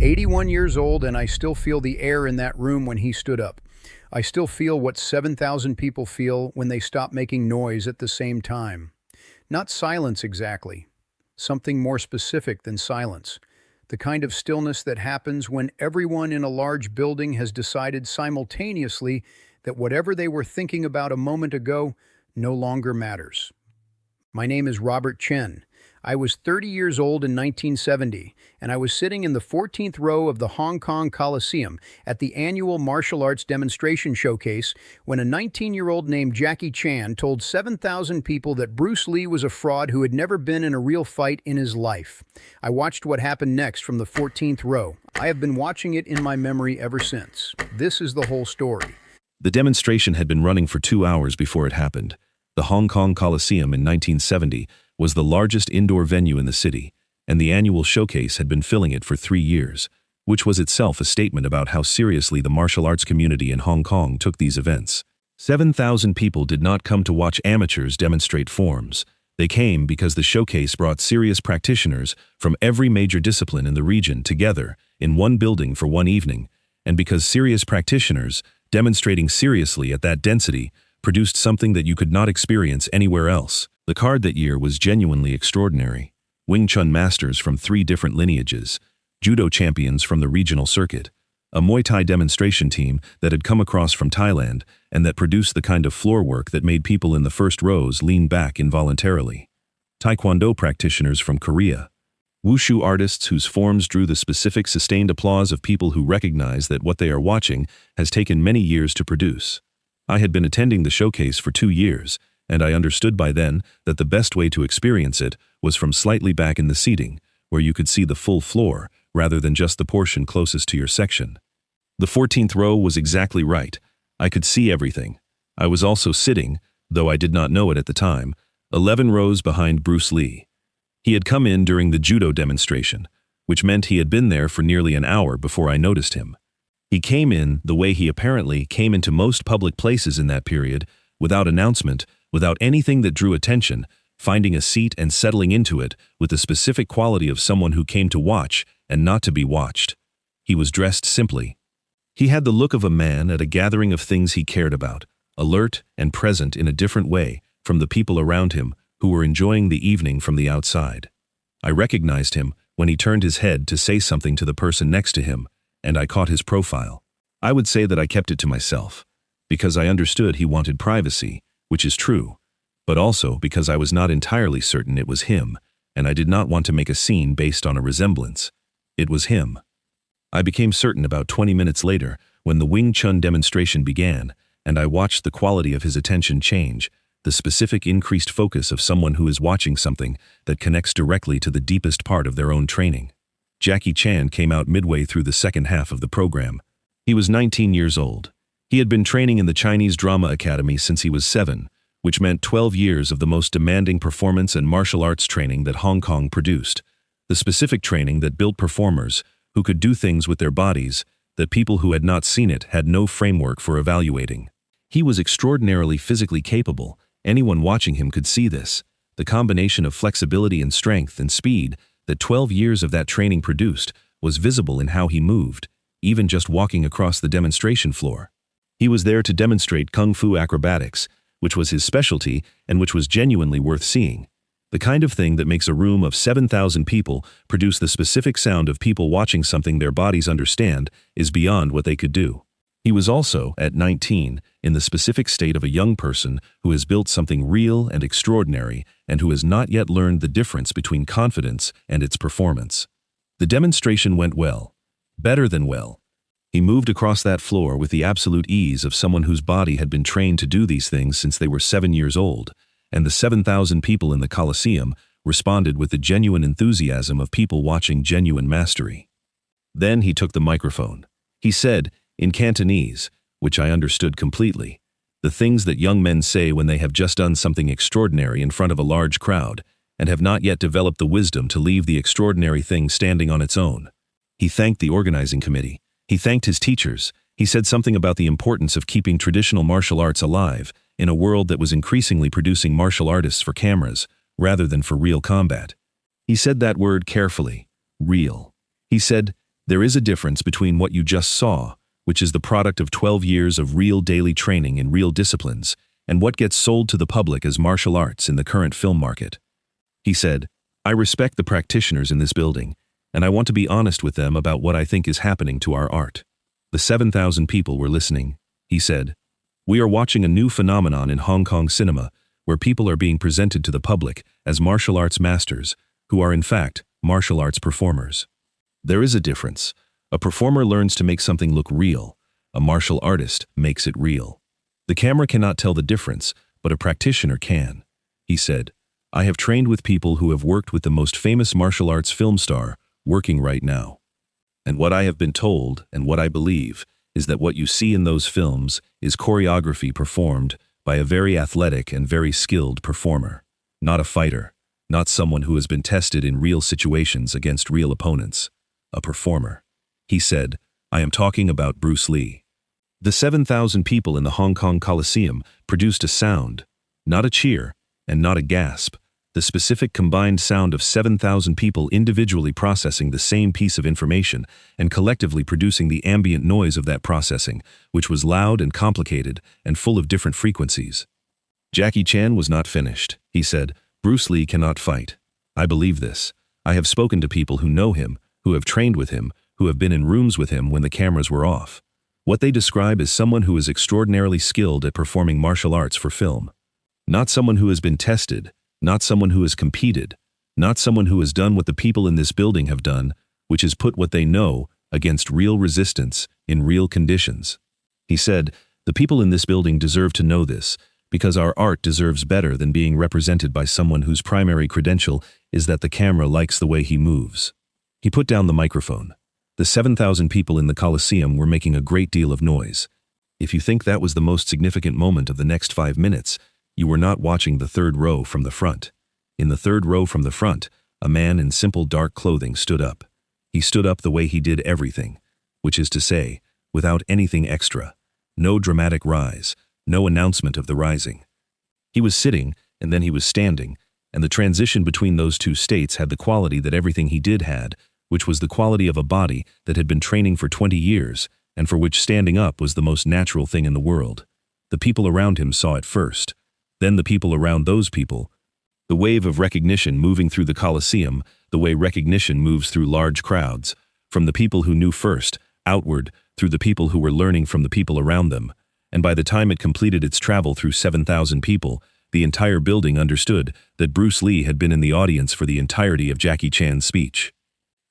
81 years old, and I still feel the air in that room when he stood up. I still feel what 7,000 people feel when they stop making noise at the same time. Not silence exactly. Something more specific than silence. The kind of stillness that happens when everyone in a large building has decided simultaneously that whatever they were thinking about a moment ago no longer matters. My name is Robert Chen. I was 30 years old in 1970, and I was sitting in the 14th row of the Hong Kong Coliseum at the annual martial arts demonstration showcase when a 19-year-old named Jackie Chan told 7,000 people that Bruce Lee was a fraud who had never been in a real fight in his life. I watched what happened next from the 14th row. I have been watching it in my memory ever since. This is the whole story. The demonstration had been running for 2 hours before it happened. The Hong Kong Coliseum in 1970 was the largest indoor venue in the city, and the annual showcase had been filling it for 3 years, which was itself a statement about how seriously the martial arts community in Hong Kong took these events. 7,000 people did not come to watch amateurs demonstrate forms. They came because the showcase brought serious practitioners from every major discipline in the region together in one building for one evening, and because serious practitioners, demonstrating seriously at that density, produced something that you could not experience anywhere else. The card that year was genuinely extraordinary. Wing Chun masters from 3 different lineages, judo champions from the regional circuit, a Muay Thai demonstration team that had come across from Thailand and that produced the kind of floor work that made people in the first rows lean back involuntarily, Taekwondo practitioners from Korea, Wushu artists whose forms drew the specific sustained applause of people who recognize that what they are watching has taken many years to produce. I had been attending the showcase for 2 years, and I understood by then that the best way to experience it was from slightly back in the seating, where you could see the full floor rather than just the portion closest to your section. The 14th row was exactly right. I could see everything. I was also sitting, though I did not know it at the time, 11 rows behind Bruce Lee. He had come in during the judo demonstration, which meant he had been there for nearly an hour before I noticed him. He came in the way he apparently came into most public places in that period, without announcement, without anything that drew attention, finding a seat and settling into it with the specific quality of someone who came to watch and not to be watched. He was dressed simply. He had the look of a man at a gathering of things he cared about, alert and present in a different way from the people around him who were enjoying the evening from the outside. I recognized him when he turned his head to say something to the person next to him, and I caught his profile. I would say that I kept it to myself, because I understood he wanted privacy, which is true, but also because I was not entirely certain it was him, and I did not want to make a scene based on a resemblance. It was him. I became certain about 20 minutes later when the Wing Chun demonstration began, and I watched the quality of his attention change, the specific increased focus of someone who is watching something that connects directly to the deepest part of their own training. Jackie Chan came out midway through the second half of the program. He was 19 years old. He had been training in the Chinese Drama Academy since he was 7, which meant 12 years of the most demanding performance and martial arts training that Hong Kong produced. The specific training that built performers who could do things with their bodies that people who had not seen it had no framework for evaluating. He was extraordinarily physically capable. Anyone watching him could see this. The combination of flexibility and strength and speed that 12 years of that training produced was visible in how he moved, even just walking across the demonstration floor. He was there to demonstrate kung fu acrobatics, which was his specialty and which was genuinely worth seeing. The kind of thing that makes a room of 7,000 people produce the specific sound of people watching something their bodies understand is beyond what they could do. He was also, at 19, in the specific state of a young person who has built something real and extraordinary and who has not yet learned the difference between confidence and its performance. The demonstration went well. Better than well. He moved across that floor with the absolute ease of someone whose body had been trained to do these things since they were 7 years old, and the 7,000 people in the Coliseum responded with the genuine enthusiasm of people watching genuine mastery. Then he took the microphone. He said, in Cantonese, which I understood completely, the things that young men say when they have just done something extraordinary in front of a large crowd and have not yet developed the wisdom to leave the extraordinary thing standing on its own. He thanked the organizing committee. He thanked his teachers. He said something about the importance of keeping traditional martial arts alive in a world that was increasingly producing martial artists for cameras rather than for real combat. He said that word carefully, real. He said, There is a difference between what you just saw, which is the product of 12 years of real daily training in real disciplines, and what gets sold to the public as martial arts in the current film market. He said, I respect the practitioners in this building, and I want to be honest with them about what I think is happening to our art. The 7,000 people were listening. He said, we are watching a new phenomenon in Hong Kong cinema where people are being presented to the public as martial arts masters, who are in fact martial arts performers. There is a difference. A performer learns to make something look real. A martial artist makes it real. The camera cannot tell the difference, but a practitioner can. He said, I have trained with people who have worked with the most famous martial arts film star working right now. And what I have been told, and what I believe, is that what you see in those films is choreography performed by a very athletic and very skilled performer, not a fighter, not someone who has been tested in real situations against real opponents, a performer. He said, I am talking about Bruce Lee. The 7,000 people in the Hong Kong Coliseum produced a sound, not a cheer and not a gasp, the specific combined sound of 7,000 people individually processing the same piece of information and collectively producing the ambient noise of that processing, which was loud and complicated and full of different frequencies. Jackie Chan was not finished. He said, Bruce Lee cannot fight. I believe this. I have spoken to people who know him, who have trained with him, who have been in rooms with him when the cameras were off. What they describe is someone who is extraordinarily skilled at performing martial arts for film. Not someone who has been tested, not someone who has competed, not someone who has done what the people in this building have done, which is put what they know against real resistance in real conditions. He said, the people in this building deserve to know this, because our art deserves better than being represented by someone whose primary credential is that the camera likes the way he moves. He put down the microphone. The 7,000 people in the Coliseum were making a great deal of noise. If you think that was the most significant moment of the next 5 minutes, you were not watching the third row from the front. In the third row from the front, a man in simple dark clothing stood up. He stood up the way he did everything, which is to say, without anything extra. No dramatic rise, no announcement of the rising. He was sitting, and then he was standing, and the transition between those two states had the quality that everything he did had, which was the quality of a body that had been training for 20 years, and for which standing up was the most natural thing in the world. The people around him saw it first. Then the people around those people. The wave of recognition moving through the Coliseum, the way recognition moves through large crowds, from the people who knew first, outward, through the people who were learning from the people around them, and by the time it completed its travel through 7,000 people, the entire building understood that Bruce Lee had been in the audience for the entirety of Jackie Chan's speech.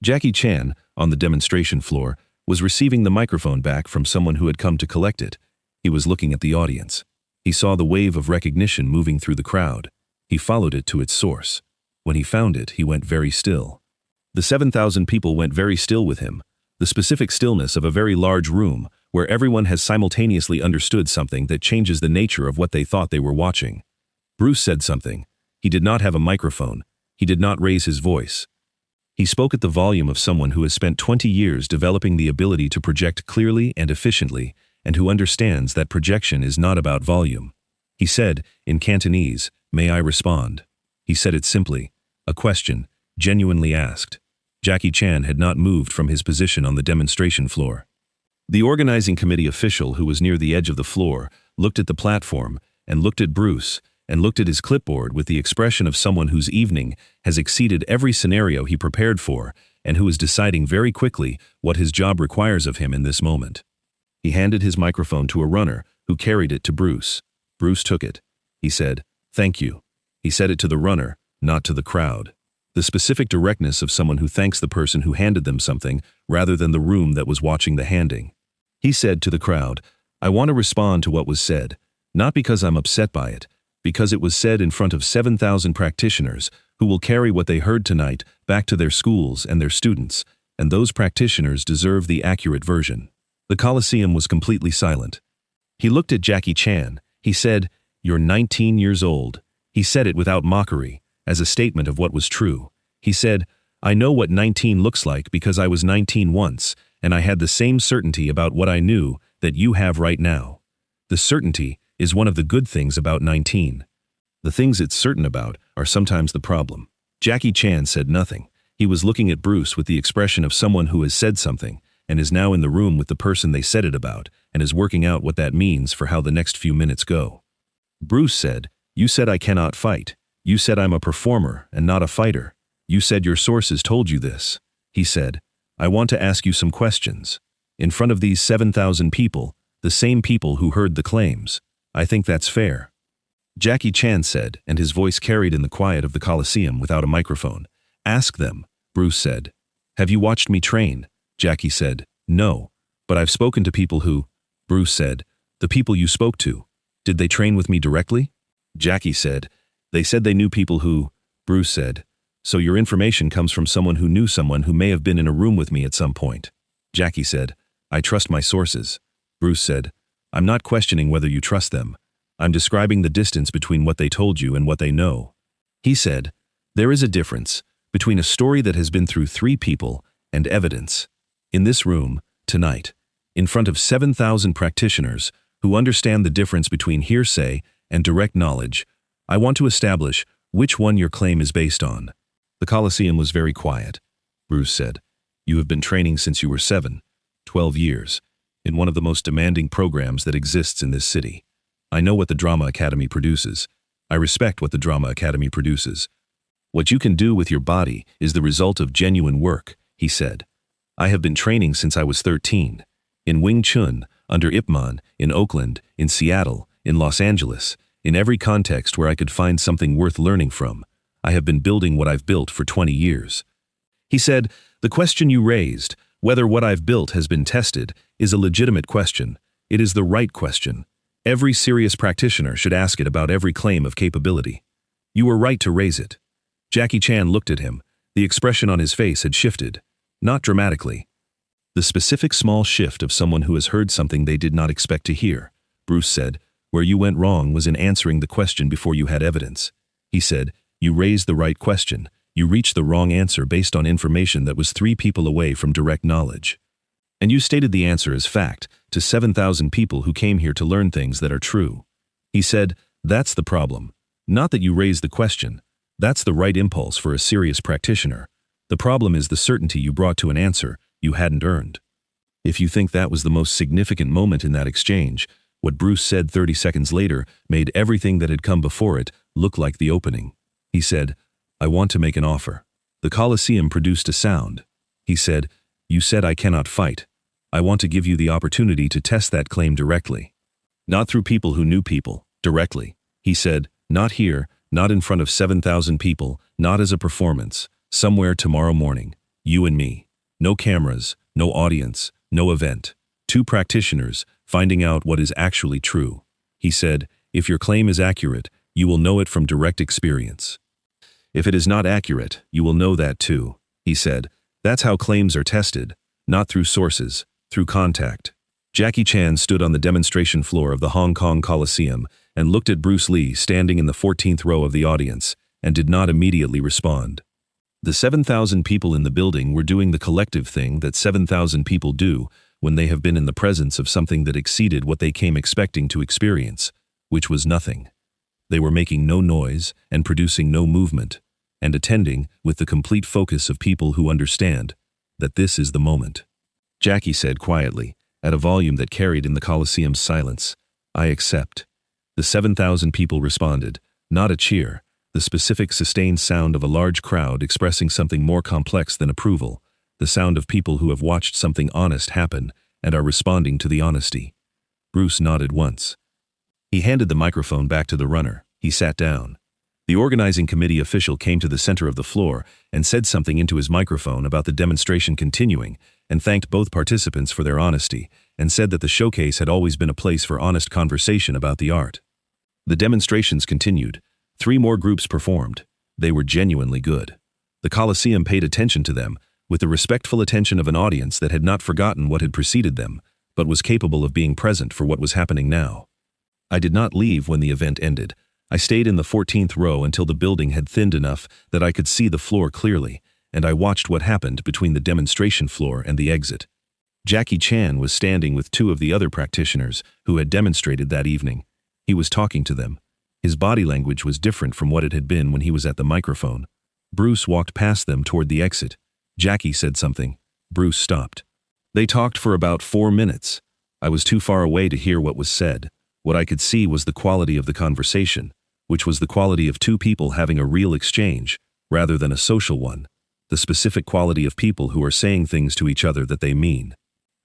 Jackie Chan, on the demonstration floor, was receiving the microphone back from someone who had come to collect it. He was looking at the audience. He saw the wave of recognition moving through the crowd. He followed it to its source. When he found it, he went very still. The 7,000 people went very still with him, the specific stillness of a very large room where everyone has simultaneously understood something that changes the nature of what they thought they were watching. Bruce said something. He did not have a microphone. He did not raise his voice. He spoke at the volume of someone who has spent 20 years developing the ability to project clearly and efficiently, and who understands that projection is not about volume. He said, in Cantonese, "May I respond?" He said it simply, a question, genuinely asked. Jackie Chan had not moved from his position on the demonstration floor. The organizing committee official who was near the edge of the floor looked at the platform and looked at Bruce and looked at his clipboard with the expression of someone whose evening has exceeded every scenario he prepared for and who is deciding very quickly what his job requires of him in this moment. He handed his microphone to a runner who carried it to Bruce. Bruce took it. He said, "Thank you." He said it to the runner, not to the crowd. The specific directness of someone who thanks the person who handed them something rather than the room that was watching the handing. He said to the crowd, "I want to respond to what was said, not because I'm upset by it, because it was said in front of 7,000 practitioners who will carry what they heard tonight back to their schools and their students, and those practitioners deserve the accurate version." The Coliseum was completely silent. He looked at Jackie Chan. He said, "You're 19 years old." He said it without mockery, as a statement of what was true. He said, "I know what 19 looks like because I was 19 once, and I had the same certainty about what I knew that you have right now. The certainty is one of the good things about 19. The things it's certain about are sometimes the problem." Jackie Chan said nothing. He was looking at Bruce with the expression of someone who has said something and is now in the room with the person they said it about and is working out what that means for how the next few minutes go. Bruce said, "You said I cannot fight. You said I'm a performer and not a fighter. You said your sources told you this." He said, "I want to ask you some questions. In front of these 7,000 people, the same people who heard the claims. I think that's fair." Jackie Chan said, and his voice carried in the quiet of the Coliseum without a microphone. "Ask them," Bruce said. "Have you watched me train?" Jackie said, "No, but I've spoken to people who..." Bruce said, "The people you spoke to, did they train with me directly?" Jackie said, "They said they knew people who..." Bruce said, "So your information comes from someone who knew someone who may have been in a room with me at some point." Jackie said, "I trust my sources." Bruce said, "I'm not questioning whether you trust them. I'm describing the distance between what they told you and what they know." He said, "There is a difference between a story that has been through 3 people and evidence. In this room, tonight, in front of 7,000 practitioners who understand the difference between hearsay and direct knowledge, I want to establish which one your claim is based on." The Coliseum was very quiet. Bruce said, "You have been training since you were 7, 12 years, in one of the most demanding programs that exists in this city. I know what the Drama Academy produces. I respect what the Drama Academy produces. What you can do with your body is the result of genuine work," he said. "I have been training since I was 13. In Wing Chun, under Ip Man, in Oakland, in Seattle, in Los Angeles, in every context where I could find something worth learning from. I have been building what I've built for 20 years. He said, "The question you raised, whether what I've built has been tested, is a legitimate question. It is the right question. Every serious practitioner should ask it about every claim of capability. You were right to raise it." Jackie Chan looked at him. The expression on his face had shifted. Not dramatically. The specific small shift of someone who has heard something they did not expect to hear. Bruce said, "Where you went wrong was in answering the question before you had evidence." He said, "You raised the right question. You reached the wrong answer based on information that was 3 people away from direct knowledge. And you stated the answer as fact to 7,000 people who came here to learn things that are true." He said, "That's the problem. Not that you raised the question. That's the right impulse for a serious practitioner. The problem is the certainty you brought to an answer you hadn't earned." If you think that was the most significant moment in that exchange, what Bruce said 30 seconds later made everything that had come before it look like the opening. He said, "I want to make an offer." The Coliseum produced a sound. He said, "You said I cannot fight. I want to give you the opportunity to test that claim directly. Not through people who knew people, directly." He said, "Not here, not in front of 7,000 people, not as a performance, somewhere tomorrow morning, you and me. No cameras, no audience, no event. 2 practitioners finding out what is actually true." He said, "If your claim is accurate, you will know it from direct experience. If it is not accurate, you will know that too." He said, "That's how claims are tested, not through sources, through contact." Jackie Chan stood on the demonstration floor of the Hong Kong Coliseum and looked at Bruce Lee standing in the 14th row of the audience and did not immediately respond. The 7,000 people in the building were doing the collective thing that 7,000 people do when they have been in the presence of something that exceeded what they came expecting to experience, which was nothing. They were making no noise and producing no movement, and attending with the complete focus of people who understand that this is the moment. Jackie said quietly, at a volume that carried in the Coliseum's silence, "I accept." The 7,000 people responded, not a cheer, the specific sustained sound of a large crowd expressing something more complex than approval, the sound of people who have watched something honest happen and are responding to the honesty. Bruce nodded once. He handed the microphone back to the runner. He sat down. The organizing committee official came to the center of the floor and said something into his microphone about the demonstration continuing and thanked both participants for their honesty and said that the showcase had always been a place for honest conversation about the art. The demonstrations continued. 3 more groups performed. They were genuinely good. The Coliseum paid attention to them with the respectful attention of an audience that had not forgotten what had preceded them, but was capable of being present for what was happening now. I did not leave when the event ended. I stayed in the 14th row until the building had thinned enough that I could see the floor clearly, and I watched what happened between the demonstration floor and the exit. Jackie Chan was standing with 2 of the other practitioners who had demonstrated that evening. He was talking to them. His body language was different from what it had been when he was at the microphone. Bruce walked past them toward the exit. Jackie said something. Bruce stopped. They talked for about 4 minutes. I was too far away to hear what was said. What I could see was the quality of the conversation, which was the quality of two people having a real exchange, rather than a social one. The specific quality of people who are saying things to each other that they mean.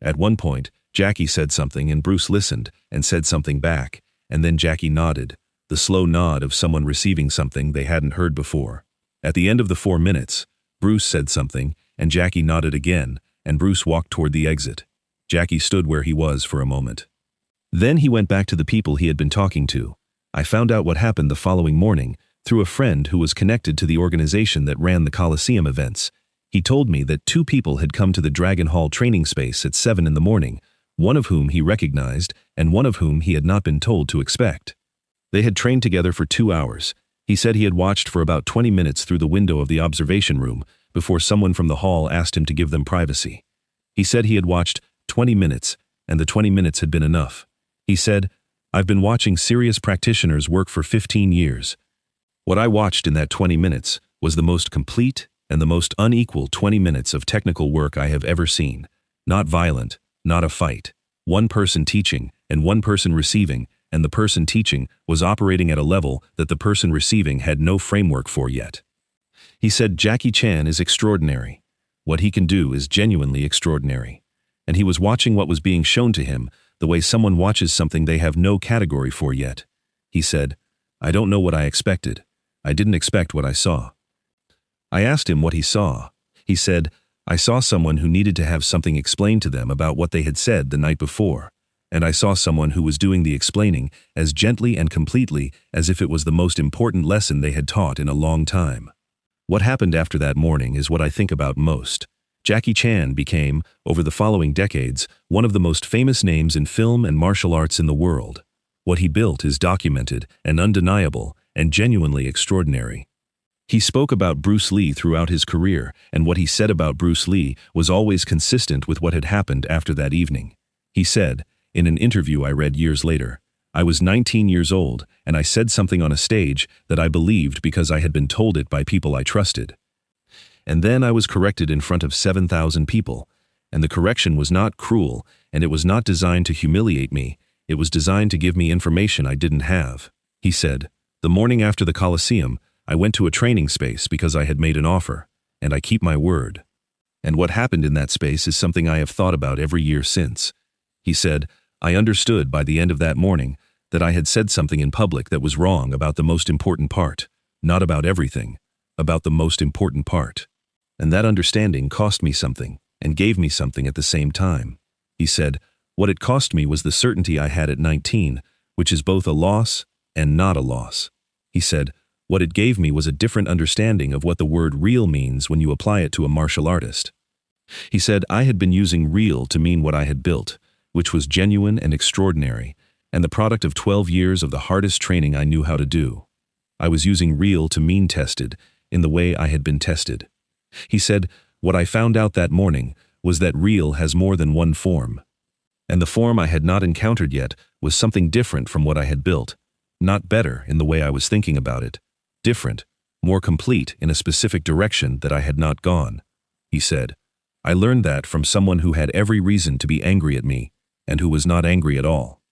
At one point, Jackie said something and Bruce listened and said something back, and then Jackie nodded, the slow nod of someone receiving something they hadn't heard before. At the end of the 4 minutes, Bruce said something, and Jackie nodded again, and Bruce walked toward the exit. Jackie stood where he was for a moment. Then he went back to the people he had been talking to. I found out what happened the following morning through a friend who was connected to the organization that ran the Coliseum events. He told me that 2 people had come to the Dragon Hall training space at 7 in the morning, one of whom he recognized and one of whom he had not been told to expect. They had trained together for 2 hours. He said he had watched for about 20 minutes through the window of the observation room before someone from the hall asked him to give them privacy. He said he had watched 20 minutes, and the 20 minutes had been enough. He said, "I've been watching serious practitioners work for 15 years. What I watched in that 20 minutes was the most complete and the most unequal 20 minutes of technical work I have ever seen. Not violent, not a fight. One person teaching and one person receiving, and the person teaching was operating at a level that the person receiving had no framework for yet." He said Jackie Chan is extraordinary. What he can do is genuinely extraordinary. And he was watching what was being shown to him, the way someone watches something they have no category for yet. He said, "I don't know what I expected. I didn't expect what I saw." I asked him what he saw. He said, "I saw someone who needed to have something explained to them about what they had said the night before, and I saw someone who was doing the explaining as gently and completely as if it was the most important lesson they had taught in a long time." What happened after that morning is what I think about most. Jackie Chan became, over the following decades, one of the most famous names in film and martial arts in the world. What he built is documented and undeniable and genuinely extraordinary. He spoke about Bruce Lee throughout his career, and what he said about Bruce Lee was always consistent with what had happened after that evening. He said, in an interview I read years later, "I was 19 years old, and I said something on a stage that I believed because I had been told it by people I trusted. And then I was corrected in front of 7,000 people, and the correction was not cruel, and it was not designed to humiliate me, it was designed to give me information I didn't have." He said, "The morning after the Coliseum, I went to a training space because I had made an offer, and I keep my word. And what happened in that space is something I have thought about every year since." He said, "I understood by the end of that morning that I had said something in public that was wrong about the most important part, not about everything, about the most important part. And that understanding cost me something, and gave me something at the same time." He said, "What it cost me was the certainty I had at 19, which is both a loss and not a loss." He said, "What it gave me was a different understanding of what the word real means when you apply it to a martial artist." He said, "I had been using real to mean what I had built, which was genuine and extraordinary, and the product of 12 years of the hardest training I knew how to do. I was using real to mean tested, in the way I had been tested." He said, "What I found out that morning was that real has more than one form. And the form I had not encountered yet was something different from what I had built, not better in the way I was thinking about it, different, more complete in a specific direction that I had not gone." He said, "I learned that from someone who had every reason to be angry at me, and who was not angry at all."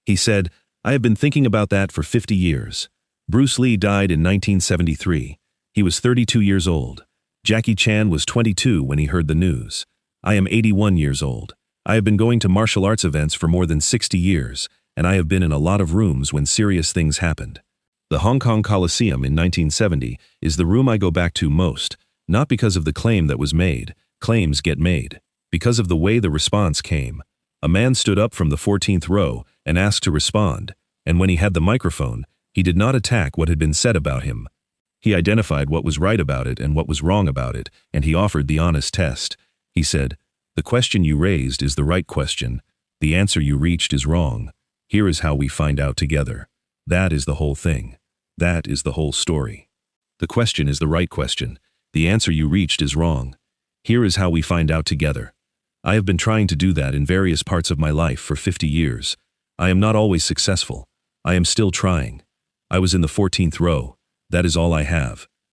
He said, "I have been thinking about that for 50 years. Bruce Lee died in 1973. He was 32 years old. Jackie Chan was 22 when he heard the news. I am 81 years old. I have been going to martial arts events for more than 60 years, and I have been in a lot of rooms when serious things happened. The Hong Kong Coliseum in 1970 is the room I go back to most, not because of the claim that was made. Claims get made. Because of the way the response came. A man stood up from the 14th row and asked to respond, and when he had the microphone, he did not attack what had been said about him. He identified what was right about it and what was wrong about it, and he offered the honest test. He said, "The question you raised is the right question. The answer you reached is wrong. Here is how we find out together. That is the whole thing. That is the whole story. The question is the right question. The answer you reached is wrong. Here is how we find out together. I have been trying to do that in various parts of my life for 50 years. I am not always successful. I am still trying. I was in the 14th row. That is all I have.